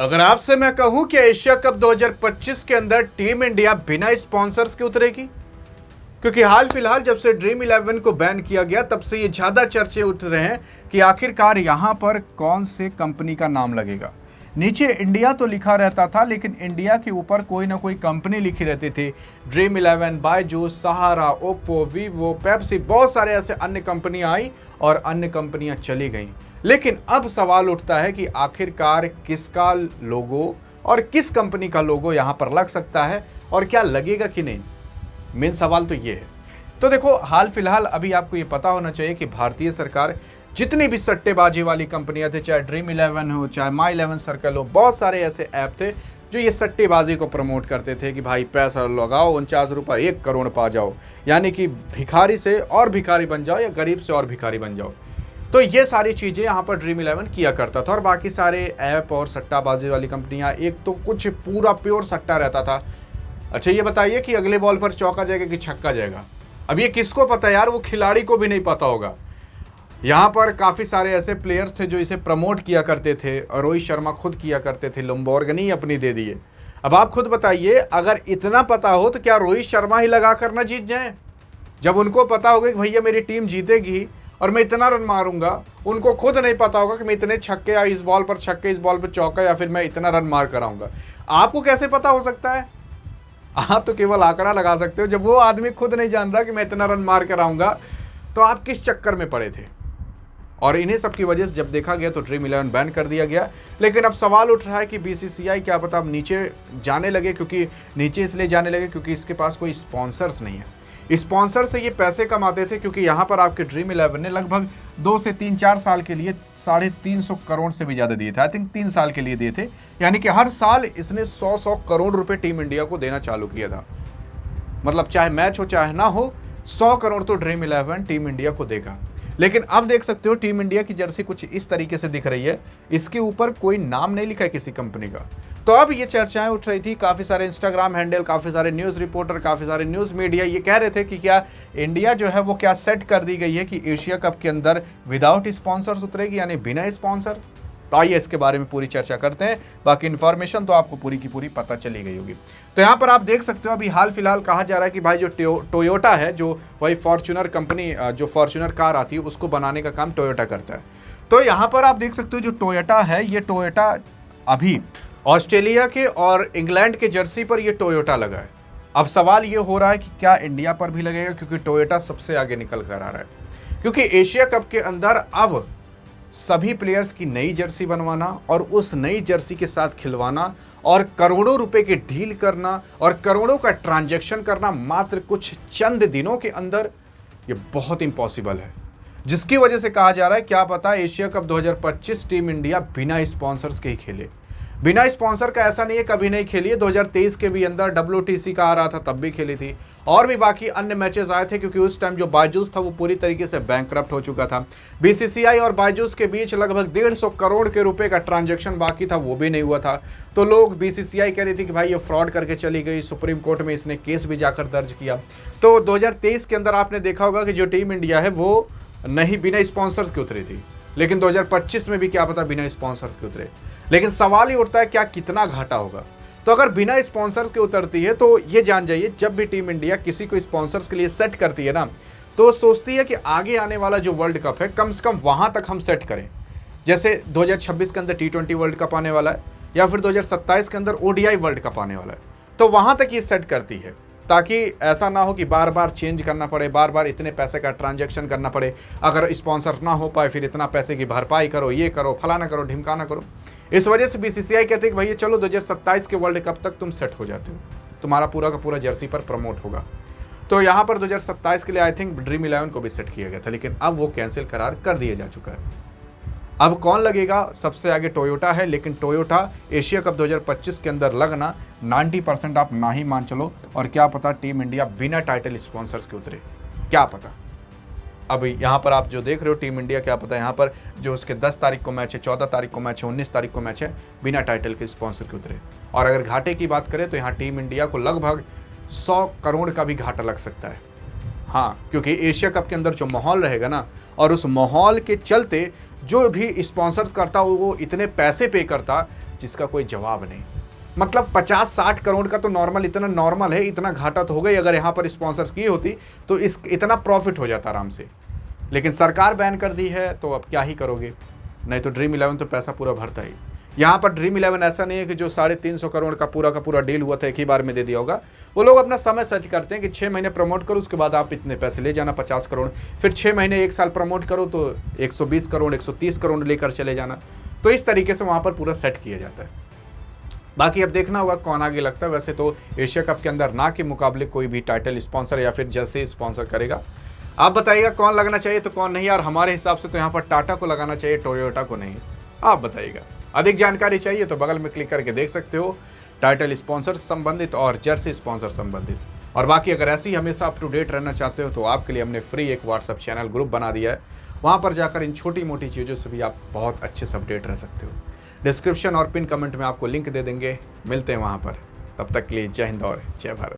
अगर आपसे मैं कहूं कि एशिया कप 2025 के अंदर टीम इंडिया बिना स्पॉन्सर्स के उतरेगी, क्योंकि हाल फिलहाल जब से ड्रीम 11 को बैन किया गया तब से ये ज्यादा चर्चे उठ रहे हैं कि आखिरकार यहां पर कौन से कंपनी का नाम लगेगा। नीचे इंडिया तो लिखा रहता था, लेकिन इंडिया के ऊपर कोई ना कोई कंपनी लिखी रहती थी। ड्रीम 11, बायजूस, सहारा, ओप्पो, वीवो, पेप्सी, बहुत सारे ऐसे अन्य कंपनियां आई और अन्य कंपनियां चली गईं। लेकिन अब सवाल उठता है कि आखिरकार किसका लोगो और किस कंपनी का लोगो यहां पर लग सकता है और क्या लगेगा कि नहीं। मेन सवाल तो ये है। तो देखो, हाल फिलहाल अभी आपको ये पता होना चाहिए कि भारतीय सरकार जितनी भी सट्टेबाजी वाली कंपनियां थी, चाहे ड्रीम 11 हो, चाहे माई 11 सर्कल हो, बहुत सारे ऐसे ऐप थे जो ये सट्टेबाजी को प्रमोट करते थे कि भाई पैसा लगाओ, 49 रुपये 1 करोड़ पा जाओ, यानी कि भिखारी से और भिखारी बन जाओ या गरीब से और भिखारी बन जाओ। तो ये सारी चीज़ें यहाँ पर ड्रीम 11 किया करता था। और बाकी सारे ऐप और सट्टाबाजी वाली कंपनियाँ, एक तो कुछ पूरा प्योर सट्टा रहता था। अच्छा ये बताइए कि अगले बॉल पर चौका जाएगा कि छक्का जाएगा, अब ये किसको पता यार, वो खिलाड़ी को भी नहीं पता होगा। यहाँ पर काफ़ी सारे ऐसे प्लेयर्स थे जो इसे प्रमोट किया करते थे, और रोहित शर्मा खुद किया करते थे, लंबोर्गिनी अपनी दे दिए। अब आप खुद बताइए, अगर इतना पता हो तो क्या रोहित शर्मा ही लगा कर ना जीत जाए? जब उनको पता होगा कि भैया मेरी टीम जीतेगी और मैं इतना रन मारूंगा, उनको खुद नहीं पता होगा कि मैं इतने छक्के, या इस बॉल पर छक्के, इस बॉल पर चौका, या फिर मैं इतना रन मार कर आऊँगा। आपको कैसे पता हो सकता है? आप तो केवल आंकड़ा लगा सकते हो। जब वो आदमी खुद नहीं जान रहा कि मैं इतना रन मार कर आऊँगा, तो आप किस चक्कर में पड़े थे? और इन्हीं सब की वजह से जब देखा गया तो ड्रीम 11 बैन कर दिया गया। लेकिन अब सवाल उठ रहा है कि बीसीसीआई क्या पता अब नीचे जाने लगे, क्योंकि नीचे इसलिए जाने लगे क्योंकि इसके पास कोई स्पॉन्सर्स नहीं है। स्पॉन्सर से ये पैसे कमाते थे, क्योंकि यहाँ पर आपके ड्रीम 11 ने लगभग 2 से 3-4 साल के लिए 350 करोड़ से भी ज़्यादा दिए थे। आई थिंक 3 साल के लिए दिए थे, यानी कि हर साल इसने 100 करोड़ रुपए टीम इंडिया को देना चालू किया था। मतलब चाहे मैच हो चाहे ना हो, 100 करोड़ तो ड्रीम 11 टीम इंडिया को देगा। लेकिन अब देख सकते हो टीम इंडिया की जर्सी कुछ इस तरीके से दिख रही है, इसके ऊपर कोई नाम नहीं लिखा है किसी कंपनी का। तो अब ये चर्चाएं उठ रही थी, काफ़ी सारे इंस्टाग्राम हैंडल, काफ़ी सारे न्यूज़ रिपोर्टर, काफ़ी सारे न्यूज़ मीडिया ये कह रहे थे कि क्या इंडिया जो है वो क्या सेट कर दी गई है कि एशिया कप के अंदर विदाउट स्पॉन्सर्स उतरेगी, यानी बिना स्पॉन्सर। तो आइए इसके बारे में पूरी चर्चा करते हैं। बाकी इन्फॉर्मेशन तो आपको पूरी की पूरी पता चली गई होगी। तो यहाँ पर आप देख सकते हो, अभी हाल फिलहाल कहा जा रहा है कि भाई जो टोयोटा है, जो वही फॉर्च्यूनर कंपनी, जो फॉर्च्यूनर कार आती है उसको बनाने का काम टोयोटा करता है। तो यहाँ पर आप देख सकते हो जो टोयोटा है, ये टोयोटा अभी ऑस्ट्रेलिया के और इंग्लैंड के जर्सी पर ये टोयोटा लगा है। अब सवाल ये हो रहा है कि क्या इंडिया पर भी लगेगा, क्योंकि टोयोटा सबसे आगे निकल कर आ रहा है। क्योंकि एशिया कप के अंदर अब सभी प्लेयर्स की नई जर्सी बनवाना और उस नई जर्सी के साथ खिलवाना और करोड़ों रुपए की डील करना और करोड़ों का ट्रांजैक्शन करना मात्र कुछ चंद दिनों के अंदर, ये बहुत इम्पॉसिबल है। जिसकी वजह से कहा जा रहा है क्या पता एशिया कप 2025 टीम इंडिया बिना स्पॉन्सर्स के ही खेले। बिना स्पॉन्सर का ऐसा नहीं है कभी नहीं खेली है, 2023 के भी अंदर WTC का आ रहा था तब भी खेली थी, और भी बाकी अन्य मैचेस आए थे, क्योंकि उस टाइम जो बायजूस था वो पूरी तरीके से बैंकरप्ट हो चुका था। बीसीसीआई और बायजूस के बीच लगभग 150 करोड़ के रुपए का ट्रांजैक्शन बाकी था, वो भी नहीं हुआ था। तो लोग बीसीसीआई कह रही थी कि भाई ये फ्रॉड करके चली गई, सुप्रीम कोर्ट में इसने केस भी जाकर दर्ज किया। तो 2023 के अंदर आपने देखा होगा कि जो टीम इंडिया है वो नहीं बिना स्पॉन्सर्स के उतरी थी, लेकिन 2025 में भी क्या पता बिना स्पॉन्सर्स के उतरे। लेकिन सवाल ही उठता है क्या कितना घाटा होगा। तो अगर बिना स्पॉन्सर्स के उतरती है तो ये जान जाइए, जब भी टीम इंडिया किसी को स्पॉन्सर्स के लिए सेट करती है ना, तो सोचती है कि आगे आने वाला जो वर्ल्ड कप है कम से कम वहां तक हम सेट करें। जैसे 2026 के अंदर T20 वर्ल्ड कप आने वाला है, या फिर 2027 के अंदर ODI वर्ल्ड कप आने वाला है, तो वहां तक ये सेट करती है, ताकि ऐसा ना हो कि बार बार चेंज करना पड़े, बार बार इतने पैसे का ट्रांजैक्शन करना पड़े। अगर स्पॉन्सर ना हो पाए फिर इतना पैसे की भरपाई करो, ये करो, फलाना करो, ढिमकाना करो। इस वजह से बीसीसीआई कहती है कि भैया चलो 2027 के वर्ल्ड कप तक तुम सेट हो जाते हो, तुम्हारा पूरा का पूरा जर्सी पर प्रमोट होगा। तो यहाँ पर 2027 के लिए आई थिंक ड्रीम 11 को भी सेट किया गया था, लेकिन अब वो कैंसिल करार कर दिया जा चुका है। अब कौन लगेगा? सबसे आगे टोयोटा है, लेकिन टोयोटा एशिया कप 2025 के अंदर लगना 90% आप ना ही मान चलो। और क्या पता टीम इंडिया बिना टाइटल स्पॉन्सर्स के उतरे, क्या पता। अब यहाँ पर आप जो देख रहे हो टीम इंडिया, क्या पता यहाँ पर जो उसके 10 तारीख को मैच है, 14 तारीख को मैच है, 19 तारीख को मैच है, बिना टाइटल के स्पॉन्सर के उतरे। और अगर घाटे की बात करें तो यहाँ टीम इंडिया को लगभग 100 करोड़ का भी घाटा लग सकता है। हाँ, क्योंकि एशिया कप के अंदर जो माहौल रहेगा ना, और उस माहौल के चलते जो भी स्पॉन्सर्स करता वो इतने पैसे पे करता, जिसका कोई जवाब नहीं। मतलब 50-60 करोड़ का तो नॉर्मल, इतना नॉर्मल है, इतना घाटा तो हो गई। अगर यहाँ पर स्पॉन्सर्स की होती तो इतना प्रॉफिट हो जाता आराम से, लेकिन सरकार बैन कर दी है तो अब क्या ही करोगे। नहीं तो ड्रीम 11 तो पैसा पूरा भरता ही। यहाँ पर ड्रीम 11 ऐसा नहीं है कि जो 350 करोड़ का पूरा डील हुआ था एक ही बार में दे दिया होगा। वो लोग अपना समय सेट करते हैं कि 6 महीने प्रमोट करो, उसके बाद आप इतने पैसे ले जाना 50 करोड़, फिर 6 महीने 1 साल प्रमोट करो तो 120 करोड़ 130 करोड़ लेकर चले जाना। तो इस तरीके से वहाँ पर पूरा सेट किया जाता है। बाकी अब देखना होगा कौन आगे लगता है। वैसे तो एशिया कप के अंदर ना के मुकाबले कोई भी टाइटल स्पॉन्सर या फिर जैसे स्पॉन्सर करेगा। आप बताइएगा कौन लगना चाहिए तो कौन नहीं। यार हमारे हिसाब से तो यहाँ पर टाटा को लगाना चाहिए, टोयोटा को नहीं। आप बताइएगा। अधिक जानकारी चाहिए तो बगल में क्लिक करके देख सकते हो, टाइटल स्पॉन्सर संबंधित और जर्सी स्पॉन्सर संबंधित। और बाकी अगर ऐसे ही हमेशा अप टू डेट रहना चाहते हो तो आपके लिए हमने फ्री एक व्हाट्सअप चैनल ग्रुप बना दिया है। वहाँ पर जाकर इन छोटी मोटी चीज़ों से भी आप बहुत अच्छे से अपडेट रह सकते हो। डिस्क्रिप्शन और पिन कमेंट में आपको लिंक दे देंगे, मिलते हैं वहाँ पर। तब तक के लिए जय हिंद और जय भारत।